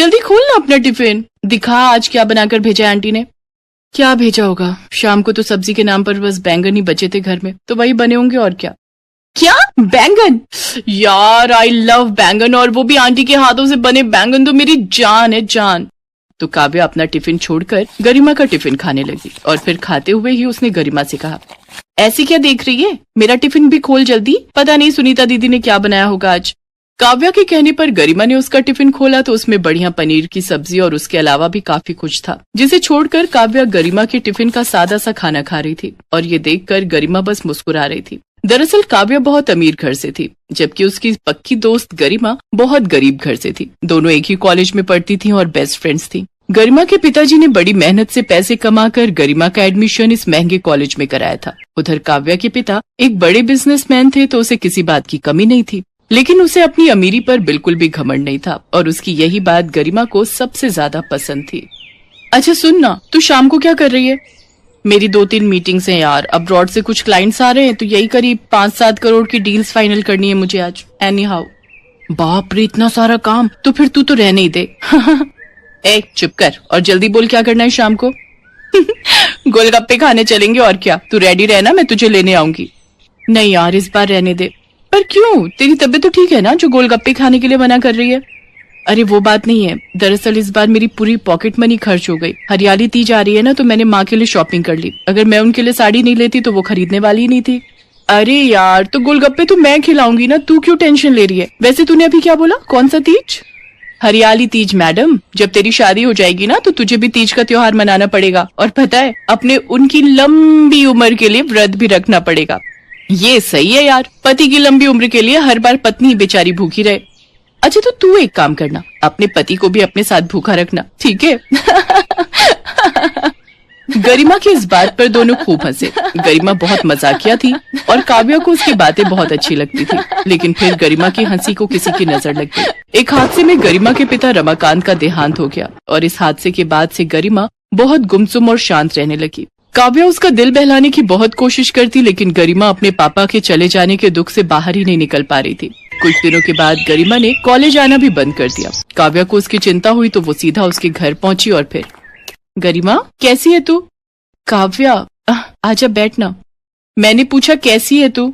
जल्दी खोल ना अपना टिफिन, दिखा आज क्या बनाकर भेजा है आंटी ने। क्या भेजा होगा, शाम को तो सब्जी के नाम पर बस बैंगन ही बचे थे घर में, तो वही बने होंगे और क्या। क्या बैंगन? यार आई लव बैंगन, और वो भी आंटी के हाथों से बने बैंगन तो मेरी जान है जान। तो काव्या अपना टिफिन छोड़कर गरिमा का टिफिन खाने लगी और फिर खाते हुए ही उसने गरिमा से कहा, ऐसी क्या देख रही है, मेरा टिफिन भी खोल जल्दी, पता नहीं सुनीता दीदी ने क्या बनाया होगा आज। काव्या के कहने पर गरिमा ने उसका टिफिन खोला तो उसमें बढ़िया पनीर की सब्जी और उसके अलावा भी काफी कुछ था, जिसे छोड़कर काव्या गरिमा के टिफिन का सादा सा खाना खा रही थी और ये देखकर गरिमा बस मुस्कुरा रही थी। दरअसल काव्या बहुत अमीर घर से थी, जबकि उसकी पक्की दोस्त गरिमा बहुत गरीब घर से थी। दोनों एक ही कॉलेज में पढ़ती थी और बेस्ट फ्रेंड्स थी। गरिमा के पिताजी ने बड़ी मेहनत से पैसे कमाकर गरिमा का एडमिशन इस महंगे कॉलेज में कराया था। उधर काव्या के पिता एक बड़े बिजनेसमैन थे, तो उसे किसी बात की कमी नहीं थी, लेकिन उसे अपनी अमीरी पर बिल्कुल भी घमंड नहीं था और उसकी यही बात गरिमा को सबसे ज्यादा पसंद थी। अच्छा सुन ना, तू शाम को क्या कर रही है? मेरी 2-3 मीटिंग्स हैं यार, अब्रॉड से कुछ क्लाइंट्स आ रहे हैं, तो यही करीब 5-7 करोड़ की डील्स फाइनल करनी है मुझे आज। Any how. बाप रे, इतना सारा काम, तो फिर तू तो रहने ही दे। ए चुप कर और जल्दी बोल क्या करना है शाम को। गोलगप्पे खाने चलेंगे और क्या, तू रेडी रहना, मैं तुझे लेने आऊंगी। नहीं यार इस बार रहने दे। पर क्यों, तेरी तबीयत तो ठीक है ना जो गोलगप्पे खाने के लिए मना कर रही है? अरे वो बात नहीं है, दरअसल इस बार मेरी पूरी पॉकेट मनी खर्च हो गई। हरियाली तीज आ रही है ना, तो मैंने माँ के लिए शॉपिंग कर ली। अगर मैं उनके लिए साड़ी नहीं लेती तो वो खरीदने वाली ही नहीं थी। अरे यार तो गोलगप्पे तो मैं खिलाऊंगी ना, तू क्यों टेंशन ले रही है? वैसे तूने अभी क्या बोला, कौन सा तीज? हरियाली तीज मैडम, जब तेरी शादी हो जाएगी ना तो तुझे भी तीज का त्योहार मनाना पड़ेगा, और पता है अपने उनकी लंबी उम्र के लिए व्रत भी रखना पड़ेगा। ये सही है यार, पति की लंबी उम्र के लिए हर बार पत्नी बेचारी भूखी रहे। अच्छा तो तू एक काम करना, अपने पति को भी अपने साथ भूखा रखना, ठीक है? गरिमा की इस बात पर दोनों खूब हंसे। गरिमा बहुत मजाकिया थी और काव्या को उसकी बातें बहुत अच्छी लगती थी, लेकिन फिर गरिमा की हंसी को किसी की नजर लग गई। एक हादसे में गरिमा के पिता रमाकांत का देहांत हो गया और इस हादसे के बाद से गरिमा बहुत गुमसुम और शांत रहने लगी। काव्या उसका दिल बहलाने की बहुत कोशिश करती, लेकिन गरिमा अपने पापा के चले जाने के दुख से बाहर ही नहीं निकल पा रही थी। कुछ दिनों के बाद गरिमा ने कॉलेज आना भी बंद कर दिया। काव्या को उसकी चिंता हुई तो वो सीधा उसके घर पहुंची और फिर, गरिमा कैसी है तू? काव्या आजा बैठना। मैंने पूछा कैसी है तू?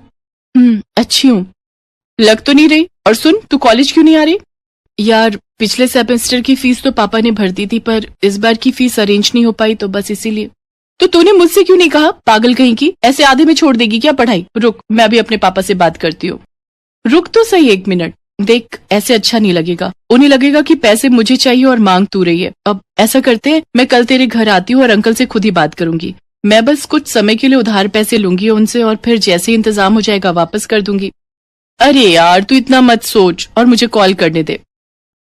अच्छी हूँ। लग तो नहीं रही। और सुन, तू कॉलेज क्यों नहीं आ रही? यार पिछले सेमेस्टर की फीस तो पापा ने भर दी थी, पर इस बार की फीस अरेंज नहीं हो पाई, तो बस इसीलिए। तो तूने मुझसे क्यों नहीं कहा, पागल कहीं की, ऐसे आधे में छोड़ देगी क्या पढ़ाई? रुक, मैं अभी अपने पापा से बात करती हूँ। रुक तो सही 1 मिनट। देख ऐसे अच्छा नहीं लगेगा, उन्हें लगेगा कि पैसे मुझे चाहिए और मांग तू रही है। अब ऐसा करते हैं, मैं कल तेरे घर आती हूँ और अंकल से खुद ही बात करूंगी। मैं बस कुछ समय के लिए उधार पैसे लूंगी उनसे और फिर जैसे इंतजाम हो जाएगा वापस कर दूंगी। अरे यार तू इतना मत सोच और मुझे कॉल करने दे।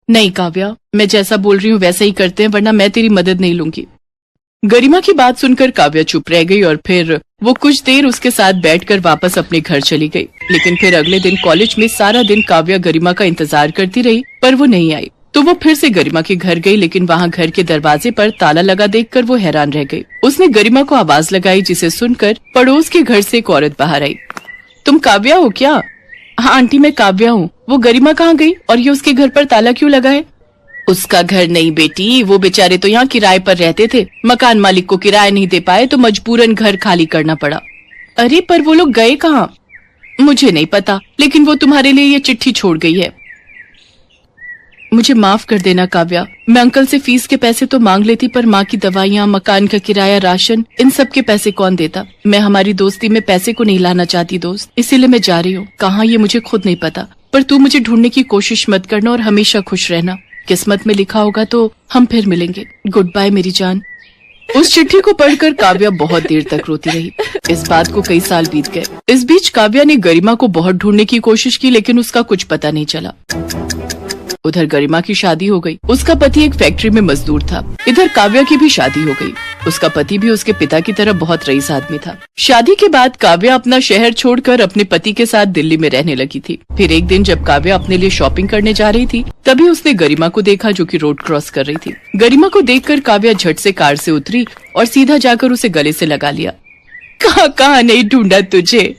नहीं काव्या, मैं जैसा बोल रही हूँ वैसा ही करते हैं, वरना मैं तेरी मदद नहीं लूंगी। गरिमा की बात सुनकर काव्या चुप रह गई और फिर वो कुछ देर उसके साथ बैठकर वापस अपने घर चली गई। लेकिन फिर अगले दिन कॉलेज में सारा दिन काव्या गरिमा का इंतजार करती रही, पर वो नहीं आई। तो वो फिर से गरिमा के घर गई, लेकिन वहाँ घर के दरवाजे पर ताला लगा देखकर वो हैरान रह गई। उसने गरिमा को आवाज लगाई, जिसे सुनकर पड़ोस के घर से एक औरत बाहर आई। तुम काव्या हो क्या? हाँ आंटी मैं काव्या हूँ। वो गरिमा कहाँ गई और ये उसके घर पर ताला क्यों लगा है? उसका घर नहीं बेटी, वो बेचारे तो यहाँ किराए पर रहते थे, मकान मालिक को किराया नहीं दे पाए तो मजबूरन घर खाली करना पड़ा। अरे पर वो लोग गए कहाँ? मुझे नहीं पता, लेकिन वो तुम्हारे लिए ये चिट्ठी छोड़ गई है। मुझे माफ कर देना काव्या, मैं अंकल से फीस के पैसे तो मांग लेती, पर माँ की दवाइयाँ, मकान का किराया, राशन, इन सब के पैसे कौन देता? मैं हमारी दोस्ती में पैसे को नहीं लाना चाहती दोस्त, इसीलिए मैं जा रही हूँ। कहाँ ये मुझे खुद नहीं पता, पर तू मुझे ढूंढने की कोशिश मत करना और हमेशा खुश रहना। किस्मत में लिखा होगा तो हम फिर मिलेंगे। गुड बाय मेरी जान। उस चिट्ठी को पढ़कर काव्या बहुत देर तक रोती रही। इस बात को कई साल बीत गए। इस बीच काव्या ने गरिमा को बहुत ढूंढने की कोशिश की, लेकिन उसका कुछ पता नहीं चला। उधर गरिमा की शादी हो गई। उसका पति एक फैक्ट्री में मजदूर था। इधर काव्या की भी शादी हो गई। उसका पति भी उसके पिता की तरह बहुत रईस आदमी था। शादी के बाद काव्या अपना शहर छोड़कर अपने पति के साथ दिल्ली में रहने लगी थी। फिर एक दिन जब काव्या अपने लिए शॉपिंग करने जा रही थी, तभी उसने गरिमा को देखा जो कि रोड क्रॉस कर रही थी। गरिमा को देखकर काव्या झट से कार से उतरी और सीधा जाकर उसे गले से लगा लिया। कहाँ नहीं ढूंढा तुझे,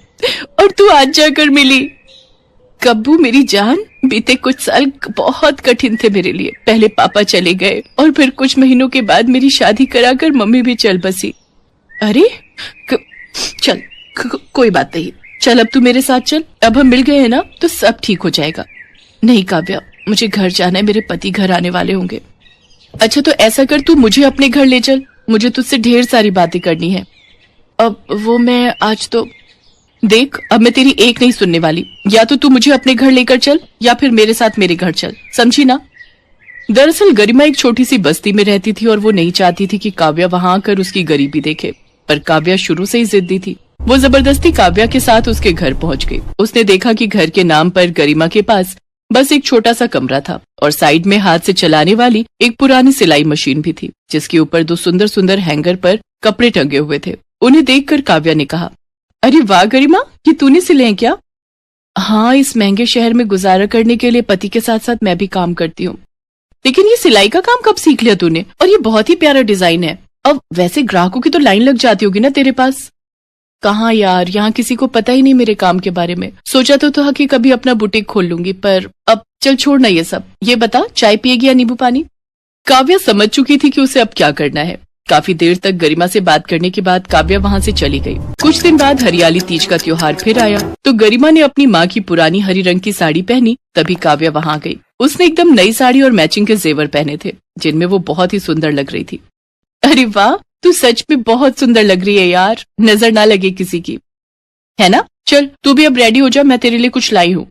और तू आज जाकर मिली। कब्बू मेरी जान, बीते कुछ साल बहुत कठिन थे मेरे लिए। पहले पापा चले गए और फिर कुछ महीनों के बाद मेरी शादी कराकर मम्मी भी चल बसी। अरे चल कोई बात नहीं, चल अब तू मेरे साथ चल। अब हम मिल गए हैं ना तो सब ठीक हो जाएगा। नहीं काव्या, मुझे घर जाना है, मेरे पति घर आने वाले होंगे। अच्छा तो ऐसा कर, तू मुझे अपने घर ले चल, मुझे तुझसे ढेर सारी बातें करनी है। अब वो मैं आज तो देख, अब मैं तेरी एक नहीं सुनने वाली। या तो तू मुझे अपने घर लेकर चल या फिर मेरे साथ मेरे घर चल, समझी ना। दरअसल गरिमा एक छोटी सी बस्ती में रहती थी और वो नहीं चाहती थी कि काव्या वहां आकर उसकी गरीबी देखे, पर काव्या शुरू से ही जिद्दी थी। वो जबरदस्ती काव्या के साथ उसके घर पहुंच गई। उसने देखा कि घर के नाम पर गरिमा के पास बस एक छोटा सा कमरा था और साइड में हाथ से चलाने वाली एक पुरानी सिलाई मशीन भी थी, जिसके ऊपर 2 सुंदर सुंदर हैंगर पर कपड़े टंगे हुए थे। उन्हें देखकर काव्या ने कहा, अरे वाह गरिमा, ये तूने सिले हैं क्या? हाँ, इस महंगे शहर में गुजारा करने के लिए पति के साथ साथ मैं भी काम करती हूँ। लेकिन ये सिलाई का काम कब सीख लिया तूने? और ये बहुत ही प्यारा डिजाइन है। अब वैसे ग्राहकों की तो लाइन लग जाती होगी ना तेरे पास। कहाँ यार, यहाँ किसी को पता ही नहीं मेरे काम के बारे में। सोचा तो था कि कभी अपना बुटीक खोल लूंगी, पर अब चल छोड़ना ये सब। ये बता, चाय पिएगी या नींबू पानी? काव्या समझ चुकी थी कि उसे अब क्या करना है। काफी देर तक गरिमा से बात करने के बाद काव्या वहाँ से चली गई। कुछ दिन बाद हरियाली तीज का त्योहार फिर आया तो गरिमा ने अपनी माँ की पुरानी हरी रंग की साड़ी पहनी। तभी काव्या वहाँ गई। उसने एकदम नई साड़ी और मैचिंग के जेवर पहने थे, जिनमें वो बहुत ही सुंदर लग रही थी। अरे वाह, तू सच में बहुत सुंदर लग रही है यार, नजर ना लगे किसी की, है ना। चल तू भी अब रेडी हो जा, मैं तेरे लिए कुछ लाई हूँ।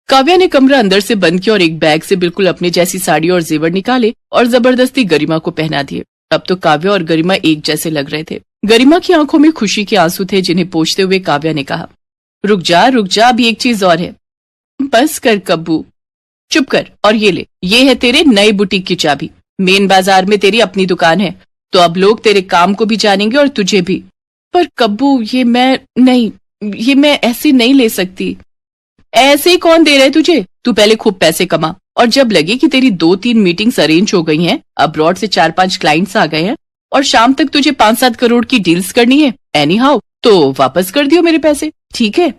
काव्या ने कमरा अंदर से बंद किया और एक बैग से बिल्कुल अपने जैसी साड़ी और जेवर निकाले और जबरदस्ती गरिमा को पहना दिए। अब तो काव्या और गरिमा एक जैसे लग रहे थे। गरिमा की आंखों में खुशी के आंसू थे, जिन्हें पोंछते हुए काव्या ने कहा, रुक जा, अभी एक चीज और है। बस कर कब्बू, चुप कर और ये ले, ये है तेरे नए बुटीक की चाबी। मेन बाजार में तेरी अपनी दुकान है, तो अब लोग तेरे काम को भी जानेंगे और तुझे भी। पर कब्बू, ये मैं ऐसे नहीं ले सकती। ऐसे ही कौन दे रहा है तुझे? तू पहले खूब पैसे कमा, और जब लगे कि तेरी 2-3 मीटिंग्स अरेंज हो गई हैं, अब्रॉड से 4-5 क्लाइंट्स आ गए हैं और शाम तक तुझे 5-7 करोड़ की डील्स करनी है एनी हाउ, तो वापस कर दियो मेरे पैसे, ठीक है।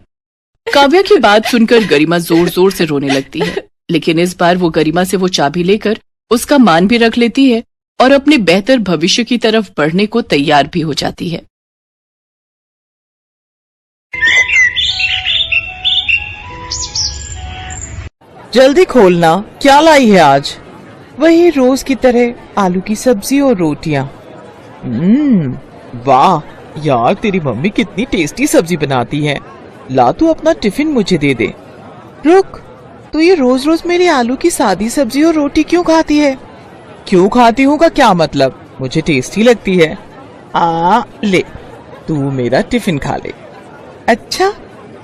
काव्या की बात सुनकर गरिमा जोर जोर से रोने लगती है, लेकिन इस बार वो गरिमा से वो चाबी लेकर उसका मान भी रख लेती है और अपने बेहतर भविष्य की तरफ बढ़ने को तैयार भी हो जाती है। जल्दी खोलना, क्या लाई है आज? वही रोज की तरह आलू की सब्जी और रोटियां। वाह यार, तेरी मम्मी कितनी टेस्टी सब्जी बनाती है। ला, तू अपना टिफिन मुझे दे दे। रुक, तू ये रोज रोज मेरी आलू की सादी सब्जी और रोटी क्यों खाती है? क्यों खाती हूँ का क्या मतलब? मुझे टेस्टी लगती है। ले, तू मेरा टिफिन खा ले। अच्छा,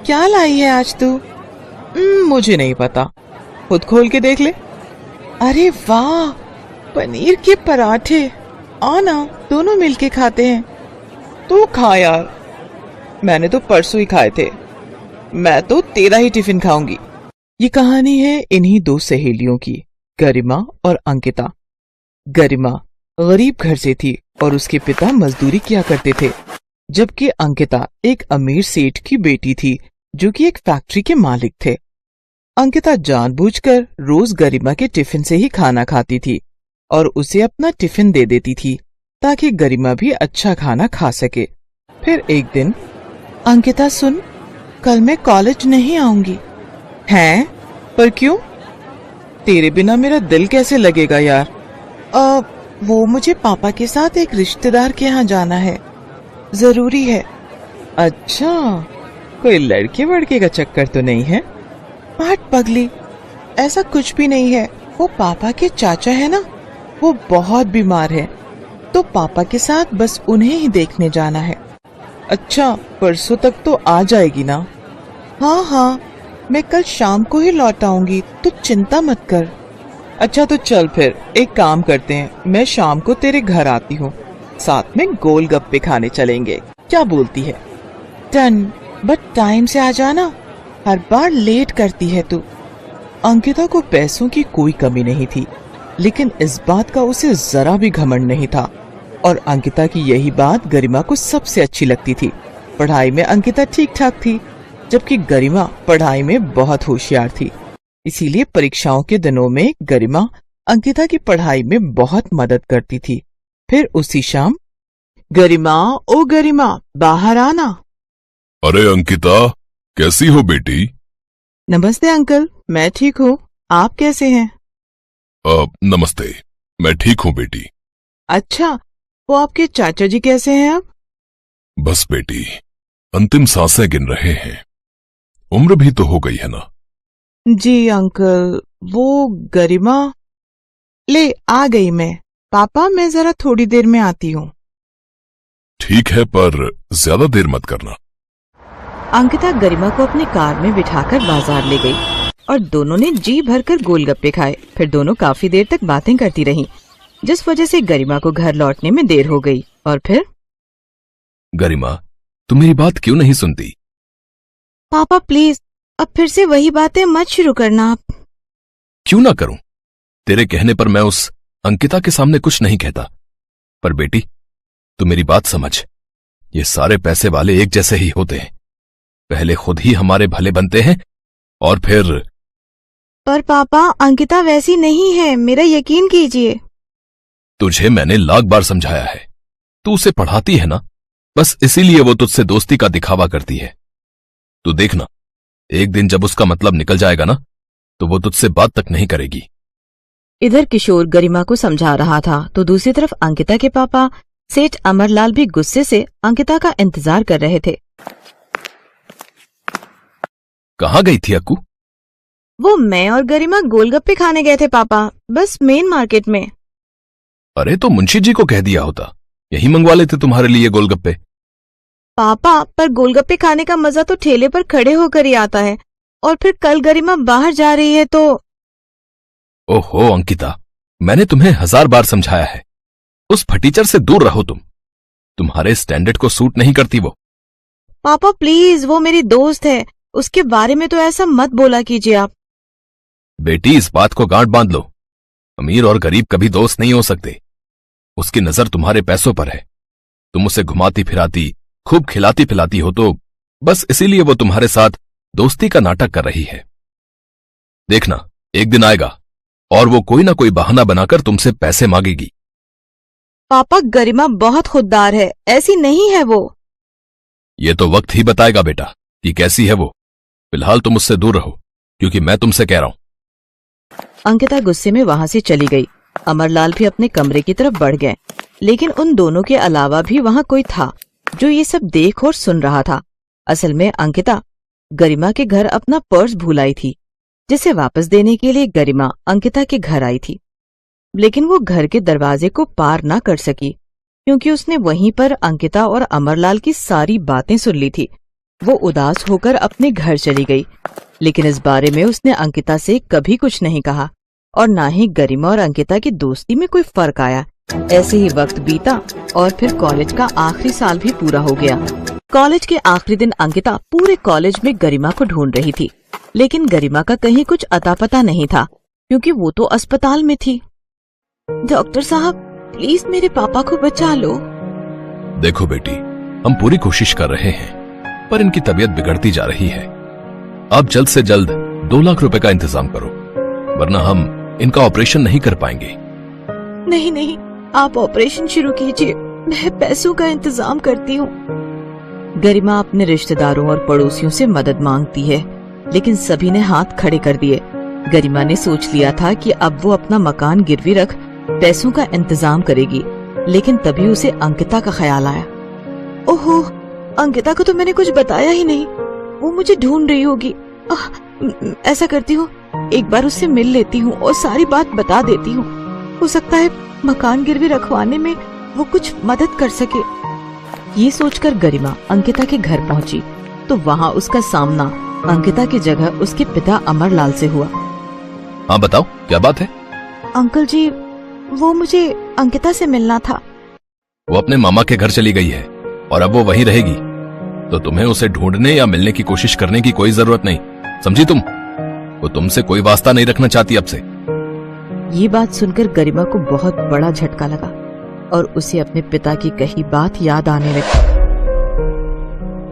क्या लाई है आज तू? मुझे नहीं पता, खुद खोल के देख ले। अरे वाह, पनीर के पराठे। आना, दोनों मिलके खाते हैं। तू खा यार, मैंने तो परसों ही खाए थे। मैं तो तेरा ही टिफिन खाऊंगी। ये कहानी है इन्हीं 2 सहेलियों की, गरिमा और अंकिता। गरिमा गरीब घर से थी और उसके पिता मजदूरी किया करते थे, जबकि अंकिता एक अमीर सेठ की बेटी थी जो कि एक फैक्ट्री के मालिक थे। अंकिता जानबूझकर रोज गरिमा के टिफिन से ही खाना खाती थी और उसे अपना टिफिन दे देती थी ताकि गरिमा भी अच्छा खाना खा सके। फिर एक दिन, अंकिता सुन, कल मैं कॉलेज नहीं आऊंगी। हैं? पर क्यों? तेरे बिना मेरा दिल कैसे लगेगा यार? वो मुझे पापा के साथ एक रिश्तेदार के यहाँ जाना है, जरूरी है। अच्छा, कोई लड़के वड़के का चक्कर तो नहीं है? हट पगली, ऐसा कुछ भी नहीं है। वो पापा के चाचा है ना, वो बहुत बीमार है, तो पापा के साथ बस उन्हें ही देखने जाना है। अच्छा, परसों तक तो आ जाएगी ना? हाँ, मैं कल शाम को ही लौट आऊंगी, तो चिंता मत कर। अच्छा तो चल फिर एक काम करते हैं, मैं शाम को तेरे घर आती हूँ, साथ में गोलगप्पे खाने चलेंगे, क्या बोलती है? डन, बट टाइम से आ जाना, हर बार लेट करती है तू। अंकिता को पैसों की कोई कमी नहीं थी, लेकिन इस बात का उसे जरा भी घमंड नहीं था और अंकिता की यही बात गरिमा को सबसे अच्छी लगती थी। पढ़ाई में अंकिता ठीक ठाक थी, जबकि गरिमा पढ़ाई में बहुत होशियार थी। इसीलिए परीक्षाओं के दिनों में गरिमा अंकिता की पढ़ाई में बहुत मदद करती थी। फिर उसी शाम, गरिमा, ओ गरिमा, बाहर आना। अरे अंकिता, कैसी हो बेटी? नमस्ते अंकल, मैं ठीक हूँ, आप कैसे हैं? नमस्ते, मैं ठीक हूँ बेटी। अच्छा, वो आपके चाचा जी कैसे हैं अब? बस बेटी, अंतिम सांसें गिन रहे हैं। उम्र भी तो हो गई है ना। जी अंकल, वो गरिमा। ले आ गई मैं। पापा, मैं जरा थोड़ी देर में आती हूँ। ठीक है, पर ज्यादा देर मत करना। अंकिता गरिमा को अपनी कार में बिठाकर बाजार ले गई और दोनों ने जी भरकर गोलगप्पे खाए। फिर दोनों काफी देर तक बातें करती रहीं, जिस वजह से गरिमा को घर लौटने में देर हो गई। और फिर गरिमा, तुम मेरी बात क्यों नहीं सुनती? पापा प्लीज, अब फिर से वही बातें मत शुरू करना आप। क्यों ना करूं? तेरे कहने पर मैं उस अंकिता के सामने कुछ नहीं कहता। पर बेटी, तू मेरी बात समझ, ये सारे पैसे वाले एक जैसे ही होते हैं। पहले खुद ही हमारे भले बनते हैं और फिर। पर पापा, अंकिता वैसी नहीं है, मेरा यकीन कीजिए। तुझे मैंने लाख बार समझाया है। तू उसे पढ़ाती है ना, बस इसीलिए वो तुझसे दोस्ती का दिखावा करती है। तू देखना, एक दिन जब उसका मतलब निकल जाएगा ना, तो वो तुझसे बात तक नहीं करेगी। इधर किशोर गरिमा को समझा रहा था, तो दूसरी तरफ अंकिता के पापा सेठ अमरलाल भी गुस्से से अंकिता का इंतजार कर रहे थे। कहाँ गई थी अक्कू? वो मैं और गरिमा गोलगप्पे खाने गए थे पापा, बस मेन मार्केट में। अरे तो मुंशी जी को कह दिया होता, यही मंगवा लेते तुम्हारे लिए गोलगप्पे। पापा, पर गोलगप्पे खाने का मजा तो ठेले पर खड़े होकर ही आता है, और फिर कल गरिमा बाहर जा रही है तो। ओहो अंकिता, मैंने तुम्हें 1000 बार समझाया है, उस फटीचर से दूर रहो। तुम्हारे स्टैंडर्ड को सूट नहीं करती वो। पापा प्लीज, वो मेरी दोस्त है, उसके बारे में तो ऐसा मत बोला कीजिए आप। बेटी, इस बात को गांठ बांध लो, अमीर और गरीब कभी दोस्त नहीं हो सकते। उसकी नजर तुम्हारे पैसों पर है। तुम उसे घुमाती फिराती, खूब खिलाती पिलाती हो, तो बस इसीलिए वो तुम्हारे साथ दोस्ती का नाटक कर रही है। देखना, एक दिन आएगा और वो कोई ना कोई बहाना बनाकर तुमसे पैसे मांगेगी। पापा, गरिमा बहुत खुददार है, ऐसी नहीं है वो। ये तो वक्त ही बताएगा बेटा कि कैसी है वो। फिलहाल तुम उससे दूर रहो, क्योंकि मैं तुमसे कह रहा हूं। अंकिता गुस्से में वहां से चली गई। अमरलाल भी अपने कमरे की तरफ बढ़ गए, लेकिन उन दोनों के अलावा भी वहां कोई था जो ये सब देख और सुन रहा था। असल में अंकिता गरिमा के घर अपना पर्स भूल आई थी, जिसे वापस देने के लिए गरिमा अंकिता के घर आई थी। लेकिन वो घर के दरवाजे को पार न कर सकी, क्योंकि उसने वहीं पर अंकिता और अमरलाल की सारी बातें सुन ली थी। वो उदास होकर अपने घर चली गई, लेकिन इस बारे में उसने अंकिता से कभी कुछ नहीं कहा, और ना ही गरिमा और अंकिता की दोस्ती में कोई फर्क आया। ऐसे ही वक्त बीता और फिर कॉलेज का आखिरी साल भी पूरा हो गया। कॉलेज के आखिरी दिन अंकिता पूरे कॉलेज में गरिमा को ढूंढ रही थी, लेकिन गरिमा का कहीं कुछ अता पता नहीं था, क्योंकि वो तो अस्पताल में थी। डॉक्टर साहब, प्लीज मेरे पापा को बचा लो। देखो बेटी, हम पूरी कोशिश कर रहे हैं, पर इनकी तबीयत बिगड़ती जा रही है। आप जल्द से जल्द 2 लाख रुपए का इंतजाम करो, वरना हम इनका ऑपरेशन नहीं कर पाएंगे। नहीं नहीं, आप ऑपरेशन शुरू कीजिए, मैं पैसों का इंतजाम करती हूँ। गरिमा अपने रिश्तेदारों और पड़ोसियों से मदद मांगती है, लेकिन सभी ने हाथ खड़े कर दिए। गरिमा ने सोच लिया था कि अब वो अपना मकान गिरवी रख पैसों का इंतजाम करेगी, लेकिन तभी उसे अंकिता का ख्याल आया। ओहो, अंकिता को तो मैंने कुछ बताया ही नहीं, वो मुझे ढूंढ रही होगी। ऐसा करती हूँ, एक बार उससे मिल लेती हूँ और सारी बात बता देती हूँ। हो सकता है मकान गिरवी रखवाने में वो कुछ मदद कर सके। ये सोचकर गरिमा अंकिता के घर पहुंची, तो वहाँ उसका सामना अंकिता की जगह उसके पिता अमरलाल से हुआ। हाँ बताओ, क्या बात है? अंकल जी, वो मुझे अंकिता से मिलना था। वो अपने मामा के घर चली गई है और अब वो वहीं रहेगी, तो तुम्हें उसे ढूंढने या मिलने की कोशिश करने की कोई जरूरत नहीं, समझी तुम? वो तुमसे कोई वास्ता नहीं रखना चाहती अब से। ये बात सुनकर गरिमा को बहुत बड़ा झटका लगा और उसे अपने पिता की कही बात याद आने लगी।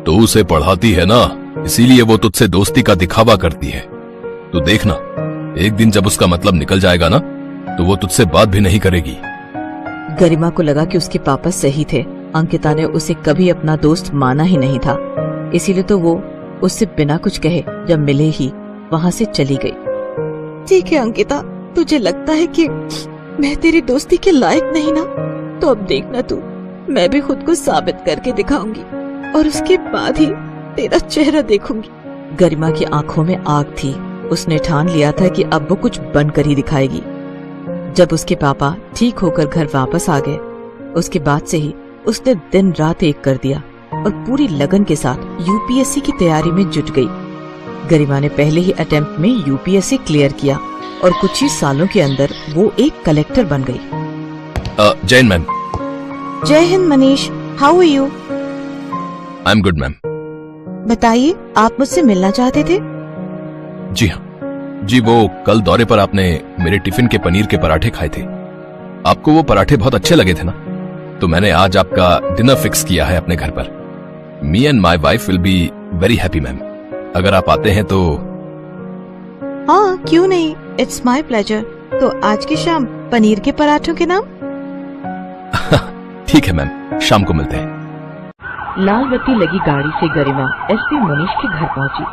तो उसे पढ़ाती है ना, इसीलिए वो तुझसे दोस्ती का दिखावा करती है। तो देखना, एक दिन जब उसका मतलब निकल जाएगा ना, तो वो तुझसे बात भी नहीं करेगी। गरिमा को लगा कि उसके पापा सही थे। अंकिता ने उसे कभी अपना दोस्त माना ही नहीं था, इसीलिए तो वो उससे बिना कुछ कहे जब मिले ही वहाँ से चली गई। ठीक है अंकिता, तुझे लगता है कि मैं तेरी दोस्ती के लायक नहीं ना, तो अब देखना तू, मैं भी खुद को साबित करके दिखाऊंगी और उसके बाद ही तेरा चेहरा देखूंगी। गरिमा की आंखों में आग थी। उसने ठान लिया था कि अब वो कुछ बनकर ही दिखाएगी। जब उसके पापा ठीक होकर घर वापस आ गए, उसके बाद से ही उसने दिन रात एक कर दिया और पूरी लगन के साथ यूपीएससी की तैयारी में जुट गई। गरिमा ने पहले ही अटेम्प्ट में यूपीएससी क्लियर किया और कुछ ही सालों के अंदर वो एक कलेक्टर बन गई। जैन मैम। जय हिंद Manish, how are you? I am good ma'am. बताइए, आप मुझसे मिलना चाहते थे? जी हाँ जी, वो कल दौरे पर आपने मेरे टिफिन के पनीर के पराठे खाए थे। आपको वो पराठे बहुत अच्छे लगे थे ना, तो मैंने आज आपका डिनर फिक्स किया है अपने घर पर। Me and my wife will be very happy ma'am, अगर आप आते हैं तो। हाँ, क्यों नहीं, इट्स माई प्लेजर। तो आज की शाम पनीर के पराठों के नाम? ठीक है मैम, शाम को मिलते हैं। लाल बत्ती लगी गाड़ी से गरिमा एसपी मनीष के घर पहुंची।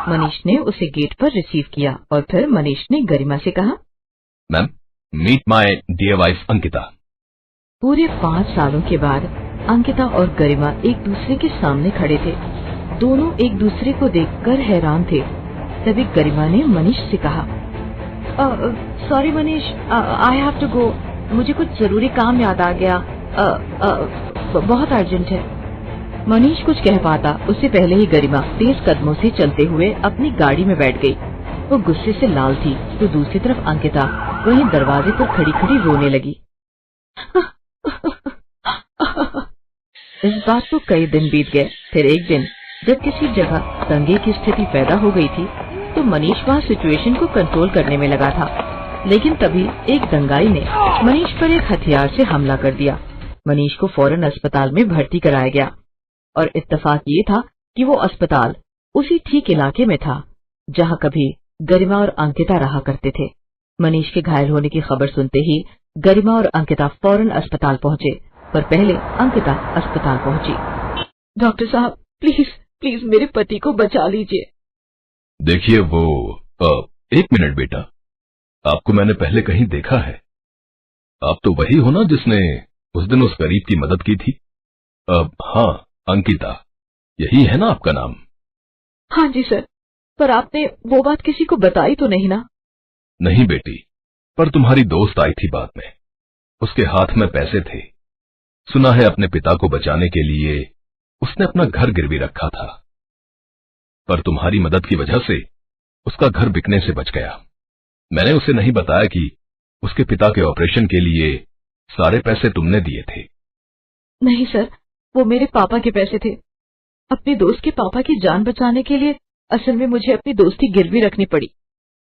मनीष ने उसे गेट पर रिसीव किया और फिर मनीष ने गरिमा से कहा, ma'am, meet my dear wife Ankita. पूरे 5 सालों के बाद अंकिता और गरिमा एक दूसरे के सामने खड़े थे। दोनों एक दूसरे को देखकर हैरान थे। तभी गरिमा ने मनीष से कहा, sorry Manish, I have to go, मुझे कुछ जरूरी काम याद आ गया, बहुत अर्जेंट है। मनीष कुछ कह पाता उससे पहले ही गरिमा तेज कदमों से चलते हुए अपनी गाड़ी में बैठ गई। वो गुस्से से लाल थी, तो दूसरी तरफ अंकिता वहीं दरवाजे पर खड़ी खड़ी रोने लगी। इस बात को कई दिन बीत गए। फिर एक दिन जब किसी जगह दंगे की स्थिति पैदा हो गई थी, तो मनीष वहाँ सिचुएशन को कंट्रोल करने में लगा था। लेकिन तभी एक दंगाई ने मनीष पर एक हथियार से हमला कर दिया। मनीष को फौरन अस्पताल में भर्ती कराया गया और इत्तेफाक ये था कि वो अस्पताल उसी ठीक इलाके में था जहाँ कभी गरिमा और अंकिता रहा करते थे। मनीष के घायल होने की खबर सुनते ही गरिमा और अंकिता फौरन अस्पताल पहुंचे, पर पहले अंकिता अस्पताल पहुंची। डॉक्टर साहब, प्लीज प्लीज मेरे पति को बचा लीजिए। देखिए वो एक मिनट बेटा, आपको मैंने पहले कहीं देखा है। आप तो वही हो ना जिसने उस दिन उस गरीब की मदद की थी? हाँ अंकिता, यही है ना आपका नाम? हाँ जी सर, पर आपने वो बात किसी को बताई तो नहीं ना? नहीं बेटी, पर तुम्हारी दोस्त आई थी बाद में, उसके हाथ में पैसे थे। सुना है अपने पिता को बचाने के लिए उसने अपना घर गिरवी रखा था, पर तुम्हारी मदद की वजह से उसका घर बिकने से बच गया। मैंने उसे नहीं बताया कि उसके पिता के ऑपरेशन के लिए सारे पैसे तुमने दिए थे। नहीं सर, वो मेरे पापा के पैसे थे। अपने दोस्त के पापा की जान बचाने के लिए असल में मुझे अपनी दोस्ती गिरवी रखनी पड़ी।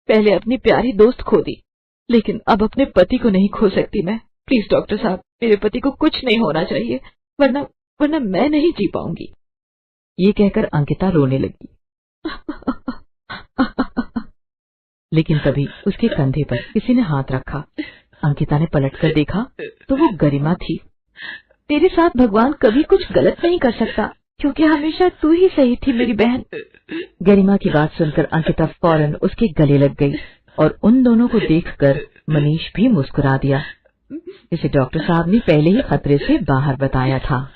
पहले अपनी प्यारी दोस्त खो दी, लेकिन अब अपने पति को नहीं खो सकती मैं। प्लीज डॉक्टर साहब, मेरे पति को कुछ नहीं होना चाहिए, वरना मैं नहीं जी पाऊंगी। ये कहकर अंकिता रोने लगी। लेकिन तभी उसके कंधे पर किसी ने हाथ रखा। अंकिता ने पलटकर देखा तो वो गरिमा थी। तेरे साथ भगवान कभी कुछ गलत नहीं कर सकता, क्योंकि हमेशा तू ही सही थी मेरी बहन। गरिमा की बात सुनकर अंकिता फौरन उसके गले लग गई और उन दोनों को देखकर मनीष भी मुस्कुरा दिया, जिसे डॉक्टर साहब ने पहले ही खतरे से बाहर बताया था।